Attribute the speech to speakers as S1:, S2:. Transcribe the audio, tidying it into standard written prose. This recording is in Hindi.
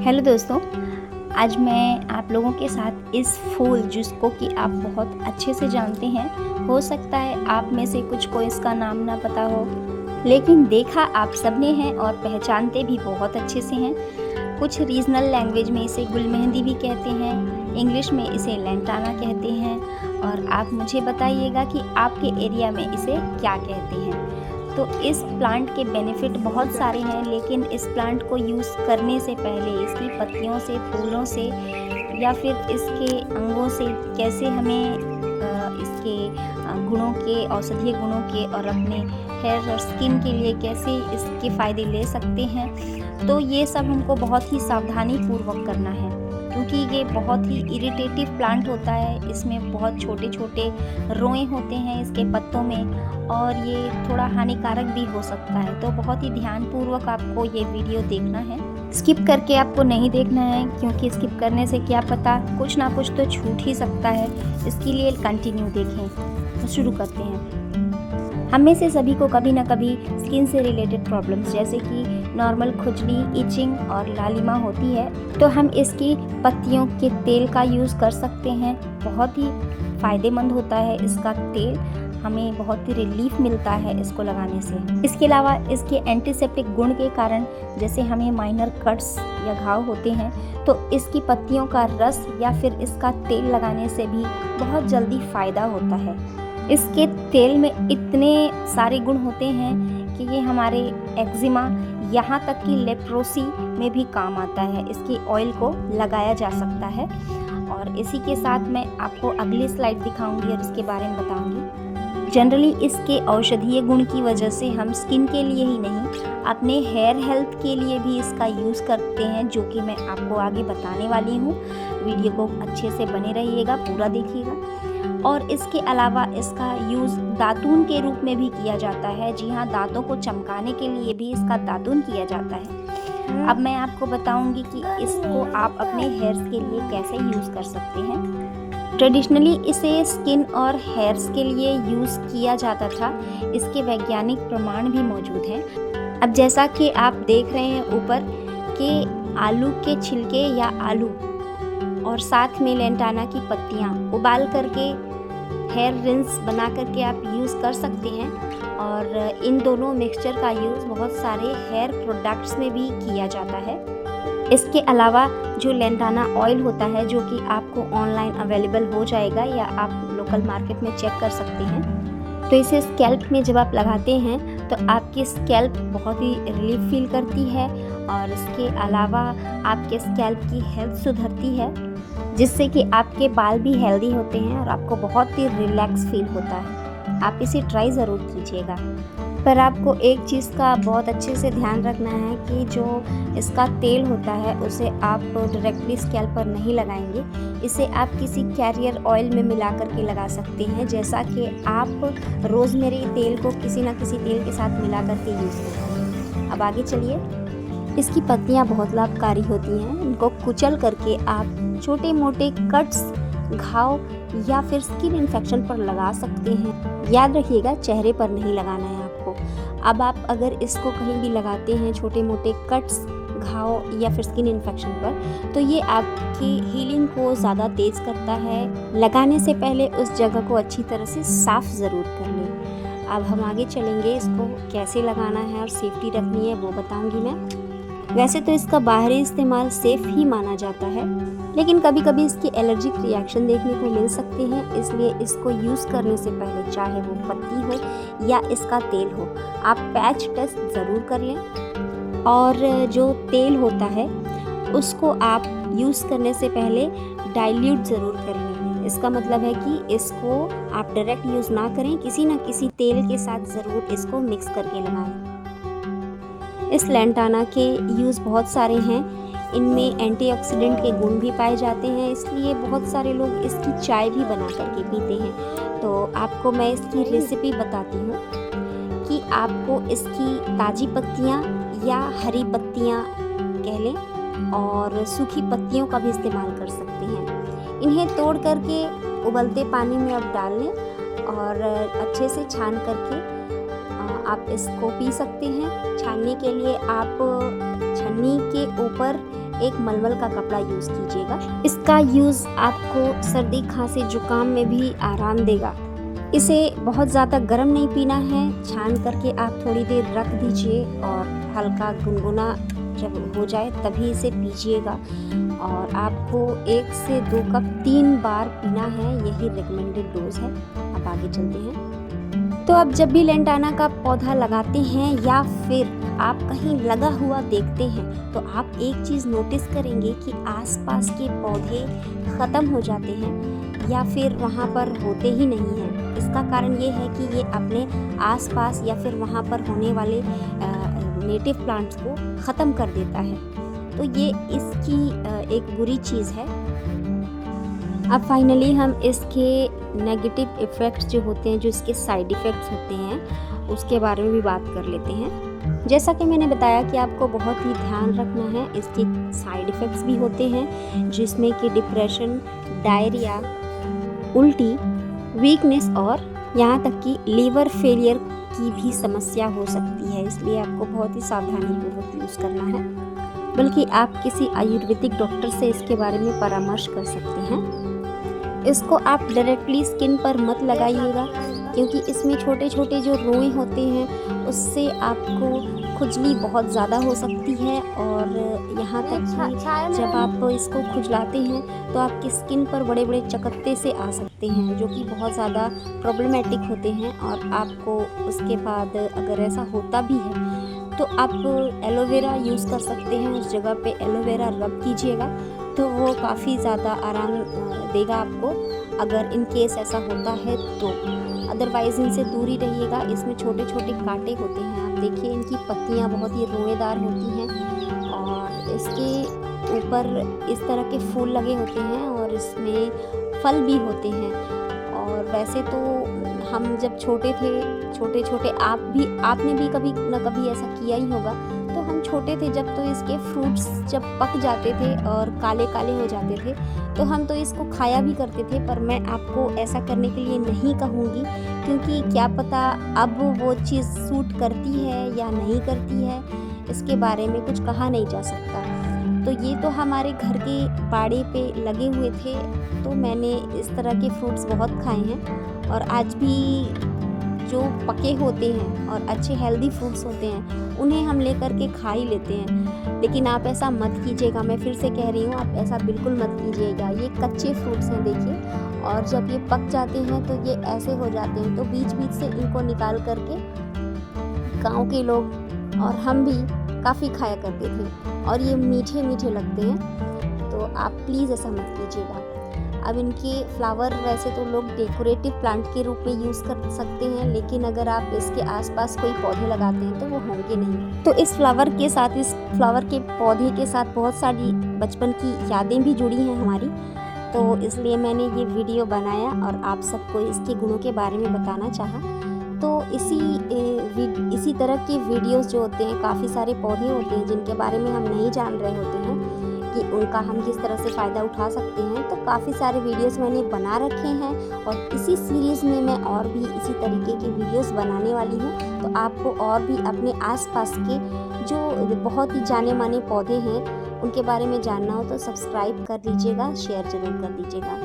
S1: हेलो दोस्तों, आज मैं आप लोगों के साथ इस फूल जिसको कि आप बहुत अच्छे से जानते हैं, हो सकता है आप में से कुछ को इसका नाम ना पता हो, लेकिन देखा आप सबने है और पहचानते भी बहुत अच्छे से हैं। कुछ रीजनल लैंग्वेज में इसे गुल मेहंदी भी कहते हैं, इंग्लिश में इसे लैंटाना कहते हैं और आप मुझे बताइएगा कि आपके एरिया में इसे क्या कहते हैं। तो इस प्लांट के बेनिफिट बहुत सारे हैं, लेकिन इस प्लांट को यूज़ करने से पहले इसकी पत्तियों से, फूलों से या फिर इसके अंगों से कैसे हमें इसके गुणों के, औषधीय गुणों के और अपने हेयर और स्किन के लिए कैसे इसके फ़ायदे ले सकते हैं, तो ये सब हमको बहुत ही सावधानी पूर्वक करना है, क्योंकि ये बहुत ही इरिटेटिव प्लांट होता है। इसमें बहुत छोटे छोटे रोए होते हैं इसके पत्तों में और ये थोड़ा हानिकारक भी हो सकता है, तो बहुत ही ध्यानपूर्वक आपको ये वीडियो देखना है। स्किप करके आपको नहीं देखना है, क्योंकि स्किप करने से क्या पता कुछ ना कुछ तो छूट ही सकता है। इसके लिए कंटिन्यू देखें। तो शुरू करते हैं। हम में से सभी को कभी ना कभी स्किन से रिलेटेड प्रॉब्लम्स जैसे कि नॉर्मल खुजली, इचिंग और लालिमा होती है, तो हम इसकी पत्तियों के तेल का यूज़ कर सकते हैं। बहुत ही फ़ायदेमंद होता है इसका तेल, हमें बहुत ही रिलीफ मिलता है इसको लगाने से। इसके अलावा इसके एंटीसेप्टिक गुण के कारण जैसे हमें माइनर कट्स या घाव होते हैं, तो इसकी पत्तियों का रस या फिर इसका तेल लगाने से भी बहुत जल्दी फ़ायदा होता है। इसके तेल में इतने सारे गुण होते हैं कि ये हमारे एक्जिमा, यहाँ तक कि लेप्रोसी में भी काम आता है। इसकी ऑयल को लगाया जा सकता है और इसी के साथ मैं आपको अगली स्लाइड दिखाऊंगी और इसके बारे में बताऊंगी। जनरली इसके औषधीय गुण की वजह से हम स्किन के लिए ही नहीं, अपने हेयर हेल्थ के लिए भी इसका यूज़ करते हैं, जो कि मैं आपको आगे बताने वाली हूँ। वीडियो को अच्छे से बने रहिएगा, पूरा देखिएगा। और इसके अलावा इसका यूज़ दातून के रूप में भी किया जाता है। जी हाँ, दांतों को चमकाने के लिए भी इसका दातून किया जाता है। अब मैं आपको बताऊंगी कि इसको आप अपने हेयर्स के लिए कैसे यूज़ कर सकते हैं। ट्रेडिशनली इसे स्किन और हेयर्स के लिए यूज़ किया जाता था। इसके वैज्ञानिक प्रमाण भी मौजूद हैं। अब जैसा कि आप देख रहे हैं ऊपर कि आलू के छिलके या आलू और साथ में लेंटाना की पत्तियाँ उबाल करके हेयर रिंस बना करके आप यूज़ कर सकते हैं। और इन दोनों मिक्सचर का यूज़ बहुत सारे हेयर प्रोडक्ट्स में भी किया जाता है। इसके अलावा जो लेंटाना ऑयल होता है, जो कि आपको ऑनलाइन अवेलेबल हो जाएगा या आप लोकल मार्केट में चेक कर सकते हैं, तो इसे स्कैल्प में जब आप लगाते हैं तो आपकी स्कैल्प बहुत ही रिलीफ फील करती है और इसके अलावा आपके स्कैल्प की हेल्थ सुधरती है, जिससे कि आपके बाल भी हेल्दी होते हैं और आपको बहुत ही रिलैक्स फील होता है। आप इसे ट्राई ज़रूर कीजिएगा। पर आपको एक चीज़ का बहुत अच्छे से ध्यान रखना है कि जो इसका तेल होता है उसे आप डायरेक्टली स्कैल्प पर नहीं लगाएंगे। इसे आप किसी कैरियर ऑयल में मिला करके लगा सकते हैं, जैसा कि आप रोज़मेरी तेल को किसी न किसी तेल के साथ मिला करके यूज़ करते हैं। अब आगे चलिए। इसकी पत्तियाँ बहुत लाभकारी होती हैं। इनको कुचल करके आप छोटे मोटे कट्स, घाव या फिर स्किन इन्फेक्शन पर लगा सकते हैं। याद रखिएगा, चेहरे पर नहीं लगाना है आपको। अब आप अगर इसको कहीं भी लगाते हैं, छोटे मोटे कट्स, घाव या फिर स्किन इन्फेक्शन पर, तो ये आपकी हीलिंग को ज़्यादा तेज़ करता है। लगाने से पहले उस जगह को अच्छी तरह से साफ़ ज़रूर कर लें। अब हम आगे चलेंगे, इसको कैसे लगाना है और सेफ्टी रखनी है वो बताऊँगी मैं। वैसे तो इसका बाहरी इस्तेमाल सेफ़ ही माना जाता है, लेकिन कभी कभी इसकी एलर्जिक रिएक्शन देखने को मिल सकते हैं, इसलिए इसको यूज़ करने से पहले चाहे वो पत्ती हो या इसका तेल हो, आप पैच टेस्ट ज़रूर कर लें। और जो तेल होता है उसको आप यूज़ करने से पहले डाइल्यूट ज़रूर कर लें। इसका मतलब है कि इसको आप डायरेक्ट यूज़ ना करें, किसी न किसी तेल के साथ ज़रूर इसको मिक्स करके लगाएं। इस लेंटाना के यूज़ बहुत सारे हैं। इनमें एंटीऑक्सीडेंट के गुण भी पाए जाते हैं, इसलिए बहुत सारे लोग इसकी चाय भी बना करके पीते हैं। तो आपको मैं इसकी रेसिपी बताती हूँ कि आपको इसकी ताज़ी पत्तियाँ या हरी पत्तियाँ कह लें और सूखी पत्तियों का भी इस्तेमाल कर सकते हैं। इन्हें तोड़ करके उबलते पानी में आप डाल लें और अच्छे से छान करके आप इसको पी सकते हैं। छानने के लिए आप छन्नी के ऊपर
S2: एक मलमल का कपड़ा यूज़ कीजिएगा। इसका यूज़ आपको सर्दी खांसी जुकाम में भी आराम देगा। इसे बहुत ज़्यादा गर्म नहीं पीना है, छान करके आप थोड़ी देर रख दीजिए और हल्का गुनगुना जब हो जाए तभी इसे पीजिएगा। और आपको 1 से 2 कप 3 बार पीना है, यही रिकमेंडेड डोज है। अब आगे चलते हैं। तो अब जब भी लेंटाना का पौधा लगाते हैं या फिर आप कहीं लगा हुआ देखते हैं तो आप एक चीज़ नोटिस करेंगे कि आसपास के पौधे ख़त्म हो जाते हैं या फिर वहाँ पर होते ही नहीं हैं। इसका कारण ये है कि ये अपने आसपास या फिर वहाँ पर होने वाले नेटिव प्लांट्स को ख़त्म कर देता है। तो ये इसकी एक बुरी चीज़ है। अब फाइनली हम इसके नेगेटिव इफ़ेक्ट्स जो होते हैं, जो इसके साइड इफ़ेक्ट्स होते हैं, उसके बारे में भी बात कर लेते हैं। जैसा कि मैंने बताया कि आपको बहुत ही ध्यान रखना है, इसके साइड इफ़ेक्ट्स भी होते हैं जिसमें कि डिप्रेशन, डायरिया, उल्टी, वीकनेस और यहाँ तक कि लीवर फेलियर की भी समस्या हो सकती है। इसलिए आपको बहुत ही सावधानीपूर्वक यूज़ करना है, बल्कि आप किसी आयुर्वेदिक डॉक्टर से इसके बारे में परामर्श कर सकते हैं। इसको आप डायरेक्टली स्किन पर मत लगाइएगा, क्योंकि इसमें छोटे छोटे जो रोए होते हैं उससे आपको खुजली बहुत ज़्यादा हो सकती है। और यहाँ तक कि जब आप इसको खुजलाते हैं तो आपकी स्किन पर बड़े बड़े चकत्ते से आ सकते हैं, जो कि बहुत ज़्यादा प्रॉब्लमेटिक होते हैं। और आपको उसके बाद अगर ऐसा होता भी है तो आप एलोवेरा यूज़ कर सकते हैं, उस जगह पे एलोवेरा रब कीजिएगा तो वो काफ़ी ज़्यादा आराम देगा आपको, अगर इन केस ऐसा होता है तो। अदरवाइज़ इनसे दूर ही रहिएगा। इसमें छोटे छोटे कांटे होते हैं, आप देखिए इनकी पत्तियां बहुत ही रोएदार होती हैं और इसके ऊपर इस तरह के फूल लगे होते हैं और इसमें फल भी होते हैं। और वैसे तो हम जब छोटे थे, छोटे छोटे आपने भी कभी न कभी ऐसा किया ही होगा। तो हम छोटे थे जब, तो इसके फ्रूट्स जब पक जाते थे और काले काले हो जाते थे तो हम तो इसको खाया भी करते थे। पर मैं आपको ऐसा करने के लिए नहीं कहूँगी, क्योंकि क्या पता अब वो चीज़ सूट करती है या नहीं करती है, इसके बारे में कुछ कहा नहीं जा सकता। तो ये तो हमारे घर के बाड़े पे लगे हुए थे, तो मैंने इस तरह के फ्रूट्स बहुत खाए हैं। और आज भी जो पके होते हैं और अच्छे हेल्दी फ्रूट्स होते हैं उन्हें हम लेकर के खा ही लेते हैं। लेकिन आप ऐसा मत कीजिएगा, मैं फिर से कह रही हूँ, आप ऐसा बिल्कुल मत कीजिएगा। ये कच्चे फ्रूट्स हैं देखिए, और जब ये पक जाते हैं तो ये ऐसे हो जाते हैं। तो बीच बीच से इनको निकाल करके गाँव के लोग और हम भी काफ़ी खाया करते थे और ये मीठे मीठे लगते हैं। तो आप प्लीज़ ऐसा मत कीजिएगा। अब इनके फ्लावर वैसे तो लोग डेकोरेटिव प्लांट के रूप में यूज़ कर सकते हैं, लेकिन अगर आप इसके आसपास कोई पौधे लगाते हैं तो वो होंगे नहीं। तो इस फ्लावर के साथ, इस फ्लावर के पौधे के साथ बहुत सारी बचपन की यादें भी जुड़ी हैं हमारी। तो इसलिए मैंने ये वीडियो बनाया और आप सबको इसके गुणों के बारे में बताना चाहा। तो इसी तरह के वीडियोस जो होते हैं, काफ़ी सारे पौधे होते हैं जिनके बारे में हम नहीं जान रहे होते हैं कि उनका हम किस तरह से फ़ायदा उठा सकते हैं। तो काफ़ी सारे वीडियोस मैंने बना रखे हैं और इसी सीरीज़ में मैं और भी इसी तरीके के वीडियोस बनाने वाली हूँ। तो आपको और भी अपने आसपास के जो बहुत ही जाने माने पौधे हैं उनके बारे में जानना हो तो सब्सक्राइब कर लीजिएगा, शेयर ज़रूर कर दीजिएगा।